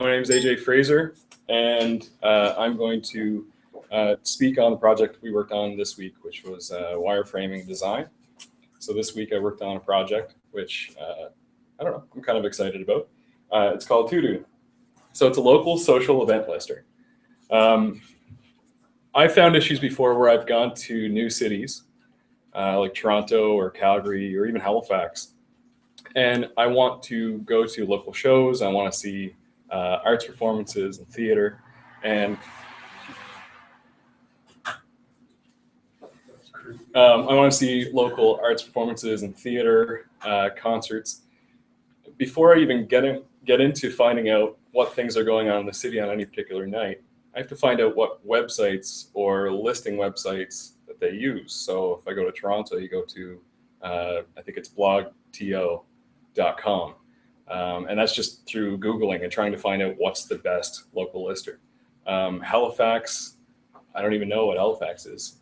My name is AJ Fraser, and I'm going to speak on the project we worked on this week, which was wireframing design. So this week I worked on a project which, I don't know, I'm kind of excited about. It's called Todo. So it's a local social event lister. I've found issues before where I've gone to new cities, like Toronto or Calgary or even Halifax, and I want to go to local shows. I want to see arts performances and theater, and I want to see local arts performances and theater, concerts. Before I even get into finding out what things are going on in the city on any particular night, I have to find out what websites or listing websites that they use. So if I go to Toronto, you go to, I think it's blogto.com. And that's just through Googling and trying to find out what's the best local lister. Halifax, I don't even know what Halifax is.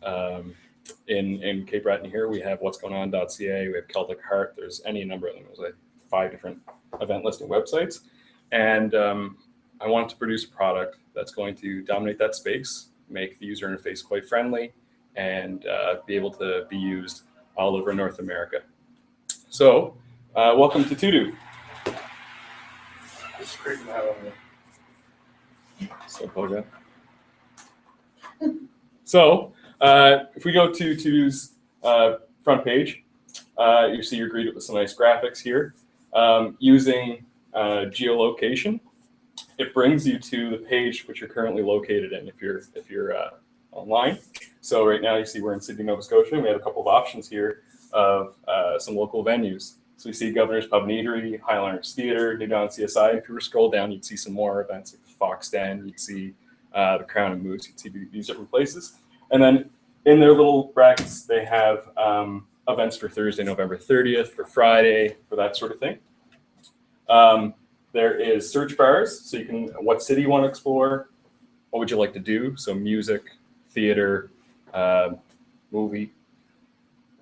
In Cape Breton here, we have what's going on.ca, we have Celtic Heart, there's any number of them. There's like 5 different event listing websites. And I wanted to produce a product that's going to dominate that space, make the user interface quite friendly, and be able to be used all over North America. So welcome to Todo. It's great to have on there. So plug that. So if we go to Todo's front page, you see you're greeted with some nice graphics here. Using geolocation, it brings you to the page which you're currently located in if you're online. So right now you see we're in Sydney, Nova Scotia, and we have a couple of options here of some local venues. So we see Governor's Pub and Eatery, Highland Arts Theatre, New Dawn CSI. If you were to scroll down, you'd see some more events like the Fox Den, you'd see the Crown and Moose, you'd see these different places. And then in their little brackets, they have events for Thursday, November 30th, for Friday, for that sort of thing. There is search bars, so you can, what city you want to explore, what would you like to do, so music, theater, movie,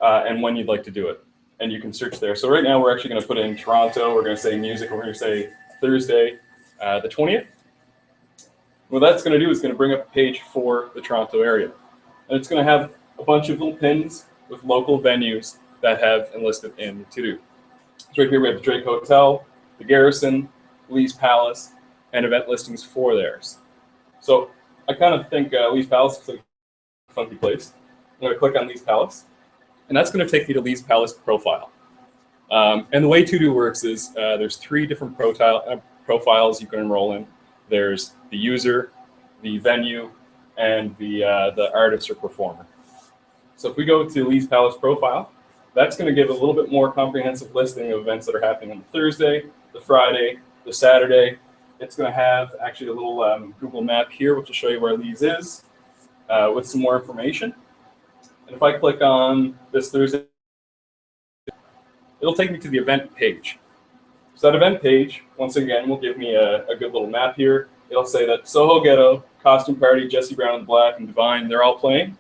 and when you'd like to do it. And you can search there. So right now we're actually going to put in Toronto, we're going to say music, and we're going to say Thursday, the 20th. What that's going to do is going to bring up a page for the Toronto area. And it's going to have a bunch of little pins with local venues that have enlisted in Todo. So right here we have the Drake Hotel, the Garrison, Lee's Palace, and event listings for theirs. So I kind of think Lee's Palace is like a funky place. I'm going to click on Lee's Palace, and that's going to take me to Lee's Palace profile. And the way Todo works is there's 3 different profiles you can enroll in. There's the user, the venue, and the artist or performer. So if we go to Lee's Palace profile, that's going to give a little bit more comprehensive listing of events that are happening on the Thursday, the Friday, the Saturday. It's going to have actually a little Google map here, which will show you where Lee's is with some more information. And if I click on this Thursday, it'll take me to the event page. So that event page, once again, will give me a good little map here. It'll say that Soho Ghetto, Costume Party, Jesse Brown and Black, and Divine, they're all playing.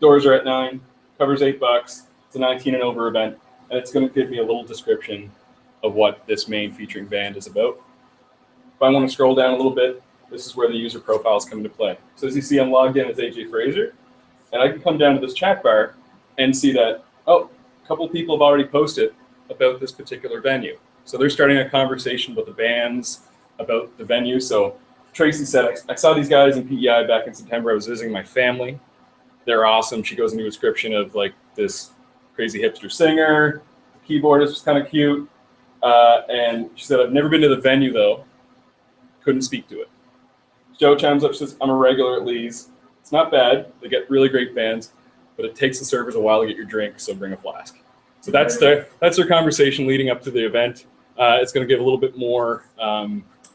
Doors are at 9, covers $8. It's a 19 and over event, and it's going to give me a little description of what this main featuring band is about. If I want to scroll down a little bit, this is where the user profiles come into play. So as you see, I'm logged in as AJ Fraser, and I can come down to this chat bar and see that, oh, a couple of people have already posted about this particular venue. So they're starting a conversation about the bands, about the venue. So Tracy said, I saw these guys in PEI back in September. I was visiting my family. They're awesome. She goes into a description of like this crazy hipster singer. The keyboardist was kind of cute. And she said, I've never been to the venue though. Couldn't speak to it. Joe chimes up, says, I'm a regular at Lee's. It's not bad. They get really great bands, but it takes the servers a while to get your drink, so bring a flask. So that's their conversation leading up to the event. It's going to give a little bit more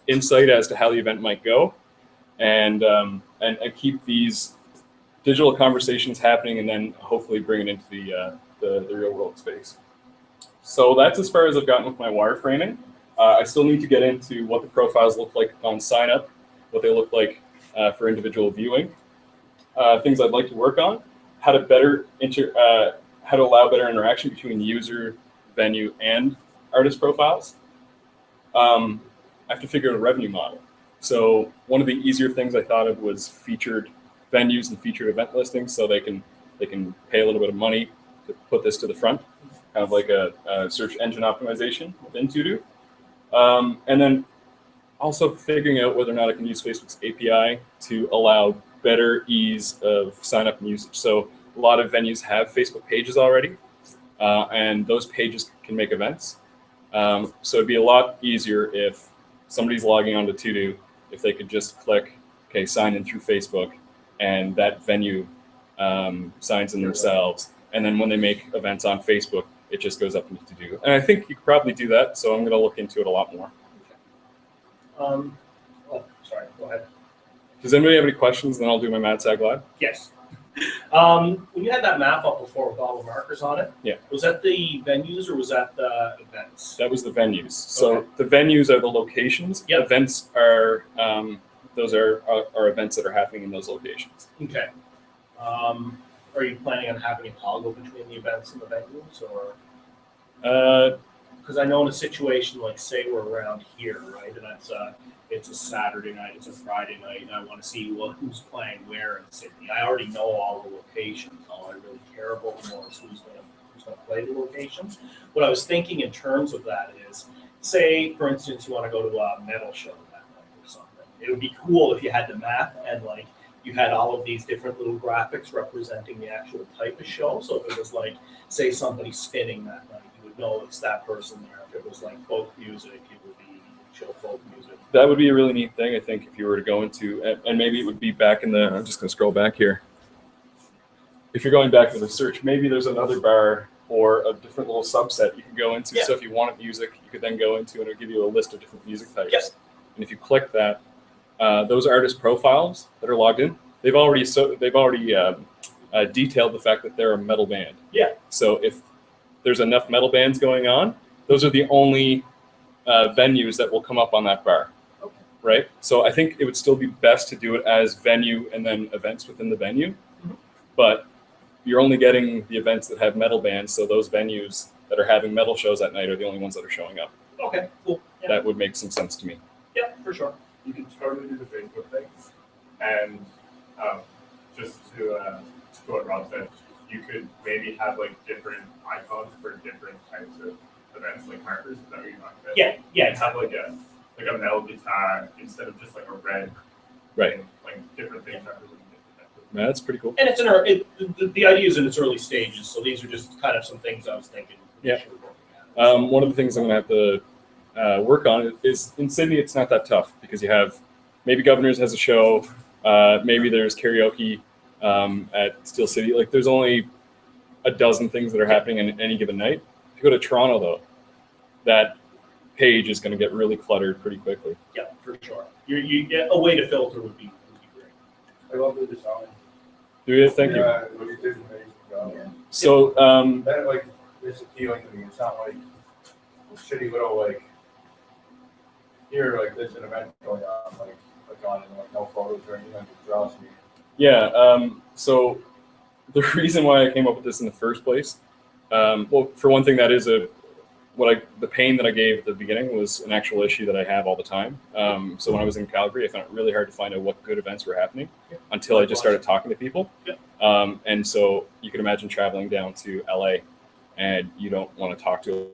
insight as to how the event might go, and keep these digital conversations happening, and then hopefully bring it into the real world space. So that's as far as I've gotten with my wireframing. I still need to get into what the profiles look like on sign up, what they look like for individual viewing. Things I'd like to work on, how to allow better interaction between user, venue, and artist profiles. I have to figure out a revenue model. So one of the easier things I thought of was featured venues and featured event listings, so they can pay a little bit of money to put this to the front, kind of like a search engine optimization within Todo. And then also figuring out whether or not I can use Facebook's API to allow better ease of sign up and usage. So a lot of venues have Facebook pages already, and those pages can make events. So it'd be a lot easier if somebody's logging onto Todo, if they could just click, okay, sign in through Facebook, and that venue signs in themselves. And then when they make events on Facebook, it just goes up into Todo. And I think you could probably do that. So I'm going to look into it a lot more. Oh, sorry, go ahead. Does anybody have any questions? Then I'll do my Mad Sag Live. Yes. When you had that map up before with all the markers on it, Yeah. was that the venues or was that the events? That was the venues. So Okay. the venues are the locations. Yep. Events are those are events that are happening in those locations. Okay. Are you planning on having a toggle between the events and the venues, or? Because I know in a situation like, say we're around here, right, and it's a Saturday night, it's a Friday night, and I want to see who's playing where in Sydney. I already know all the locations. All I really care about more is who's going to play the locations. What I was thinking in terms of that is, say, for instance, you want to go to a metal show that night or something. It would be cool if you had the map and like you had all of these different little graphics representing the actual type of show. So if it was like, say, somebody spinning that night, you would know it's that person there. If it was like folk music, it would be show folk music. That would be a really neat thing, I think, if you were to go into, and maybe it would be back in the, I'm just going to scroll back here. If you're going back to the search, maybe there's another bar or a different little subset you can go into. Yeah. So if you wanted music, you could then go into and it'll give you a list of different music types. Yes. And if you click that, those artist profiles that are logged in, they've already detailed the fact that they're a metal band. Yeah. So if there's enough metal bands going on, those are the only venues that will come up on that bar. Okay. Right? So I think it would still be best to do it as venue and then events within the venue. Mhm. But you're only getting the events that have metal bands, so those venues that are having metal shows at night are the only ones that are showing up. Okay, cool. Yeah, That would make some sense to me. yeah, for sure. You can totally do the Facebook thing, and just to what Rob said, you could maybe have like different icons for different types of events, like markers. Is that what you're talking about? Yeah, yeah, And have like a metal guitar instead of just like a red. Right. thing, like different things representing different types of. That's pretty cool. And it's the idea is in its early stages, so these are just kind of some things I was thinking. we Yeah. should work at. One of the things I'm going to have to work on is in Sydney, it's not that tough because you have maybe Governors has a show, maybe there's karaoke at Steel City. Like there's only a dozen things that are happening in any given night. If you go to Toronto, though, that page is going to get really cluttered pretty quickly. Yeah, for sure. You get a way to filter would be great. I love the design. Do you? Thank you. Yeah, it did an amazing job. So, That like it's appealing to me. It's not like a shitty little like here like there's an event going on like on and like no photos or anything. It draws me. yeah. So the reason why I came up with this in the first place, well, for one thing, that is the pain that I gave at the beginning was an actual issue that I have all the time. So when I was in Calgary, I found it really hard to find out what good events were happening until I just started talking to people. And so you can imagine traveling down to LA and you don't want to talk to